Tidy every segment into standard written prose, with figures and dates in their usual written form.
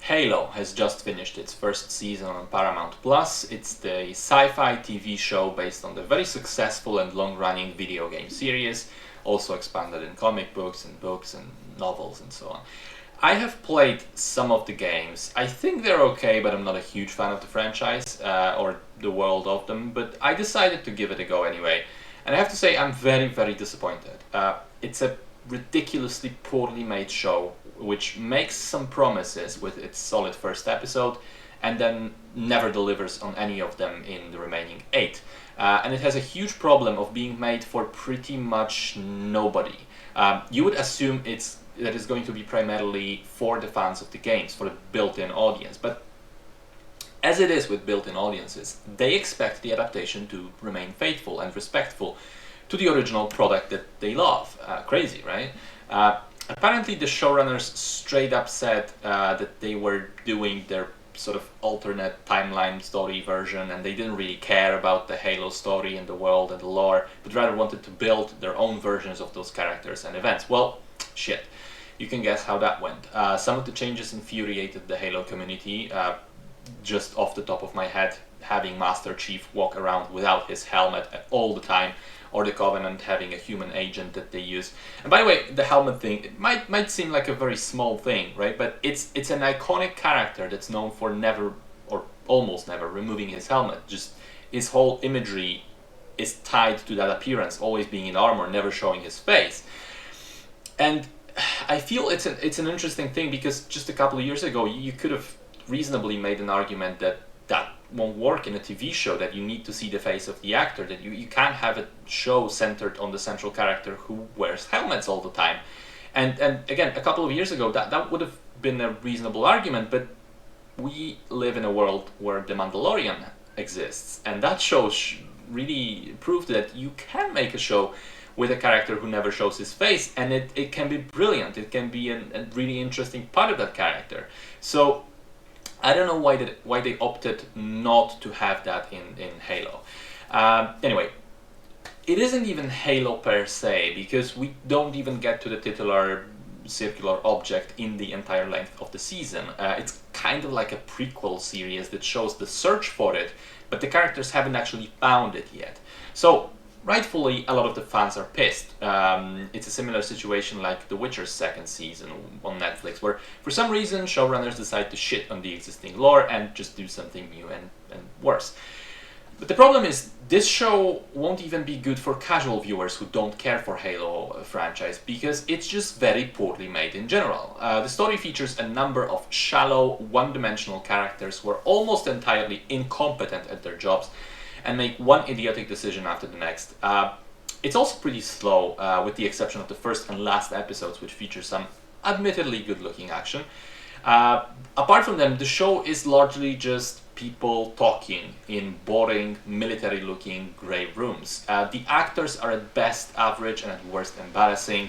Halo has just finished its first season on Paramount Plus. It's the sci-fi TV show based on the very successful and long-running video game series, also expanded in comic books and novels and so on. I have played some of the games. I think they're okay, but I'm not a huge fan of the franchise or the world of them, but I decided to give it a go anyway. And I have to say I'm very, very disappointed. It's a ridiculously poorly made show which makes some promises with its solid first episode and then never delivers on any of them in the remaining 8. And it has a huge problem of being made for pretty much nobody. You would assume that it's going to be primarily for the fans of the games, for the built-in audience, but as it is with built-in audiences, they expect the adaptation to remain faithful and respectful to the original product that they love. Crazy, right? Apparently the showrunners straight up said that they were doing their sort of alternate timeline story version and they didn't really care about the Halo story and the world and the lore, but rather wanted to build their own versions of those characters and events. Well, shit. You can guess how that went. Some of the changes infuriated the Halo community. Just off the top of my head, having Master Chief walk around without his helmet all the time, or the Covenant having a human agent that they use. And by the way, the helmet thing, it might seem like a very small thing, right? But it's an iconic character that's known for never, or almost never, removing his helmet. Just his whole imagery is tied to that appearance, always being in armor, never showing his face. And I feel it's an interesting thing because just a couple of years ago, you could have reasonably made an argument that that won't work in a TV show, that you need to see the face of the actor, that you can't have a show centered on the central character who wears helmets all the time. And again, a couple of years ago, that would have been a reasonable argument, but we live in a world where The Mandalorian exists, and that show really proved that you can make a show with a character who never shows his face, and it can be brilliant. It can be a really interesting part of that character. So I don't know why they opted not to have that in Halo. Anyway, it isn't even Halo per se, because we don't even get to the titular circular object in the entire length of the season. It's kind of like a prequel series that shows the search for it, but the characters haven't actually found it yet. So rightfully, a lot of the fans are pissed. It's a similar situation like The Witcher's second season on Netflix, where for some reason showrunners decide to shit on the existing lore and just do something new and worse. But the problem is, this show won't even be good for casual viewers who don't care for Halo franchise, because it's just very poorly made in general. The story features a number of shallow, one-dimensional characters who are almost entirely incompetent at their jobs and make one idiotic decision after the next. It's also pretty slow, with the exception of the first and last episodes, which feature some admittedly good-looking action. Apart from them, the show is largely just people talking in boring, military-looking grey rooms. The actors are at best average and at worst embarrassing.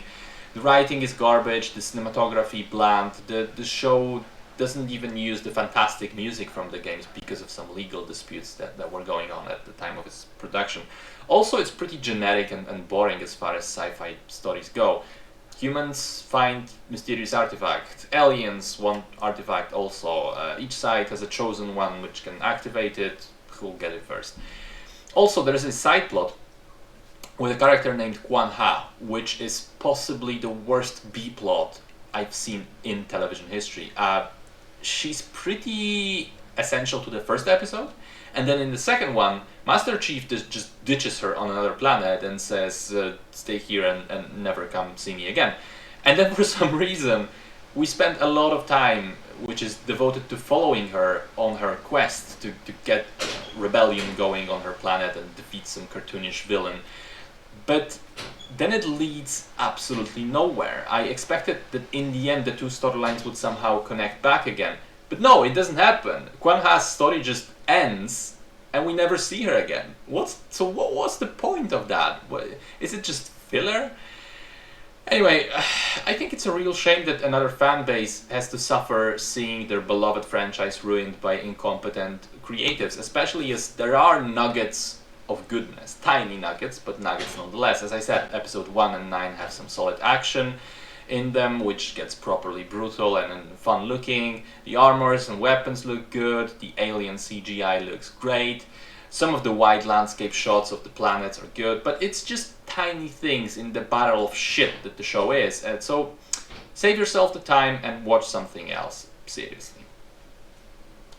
The writing is garbage, the cinematography bland, the show doesn't even use the fantastic music from the games because of some legal disputes that were going on at the time of its production. Also, it's pretty generic and boring as far as sci-fi stories go. Humans find mysterious artifact, aliens want artifact also. Each side has a chosen one which can activate it, who'll get it first. Also, there is a side plot with a character named Quan Ha, which is possibly the worst B-plot I've seen in television history. She's pretty essential to the first episode, and then in the second one, Master Chief just ditches her on another planet and says, stay here and never come see me again. And then for some reason, we spent a lot of time which is devoted to following her on her quest to get rebellion going on her planet and defeat some cartoonish villain. But then it leads absolutely nowhere. I expected that in the end the two storylines would somehow connect back again. But no, it doesn't happen. Quan Ha's story just ends and we never see her again. What was the point of that? Is it just filler? Anyway, I think it's a real shame that another fan base has to suffer seeing their beloved franchise ruined by incompetent creatives, especially as there are nuggets of goodness. Tiny nuggets, but nuggets nonetheless. As I said, episode 1 and 9 have some solid action. in them, which gets properly brutal and fun looking. The armors and weapons look good, the alien CGI looks great. Some of the wide landscape shots of the planets are good, but it's just tiny things in the barrel of shit that the show is. And so save yourself the time and watch something else, seriously.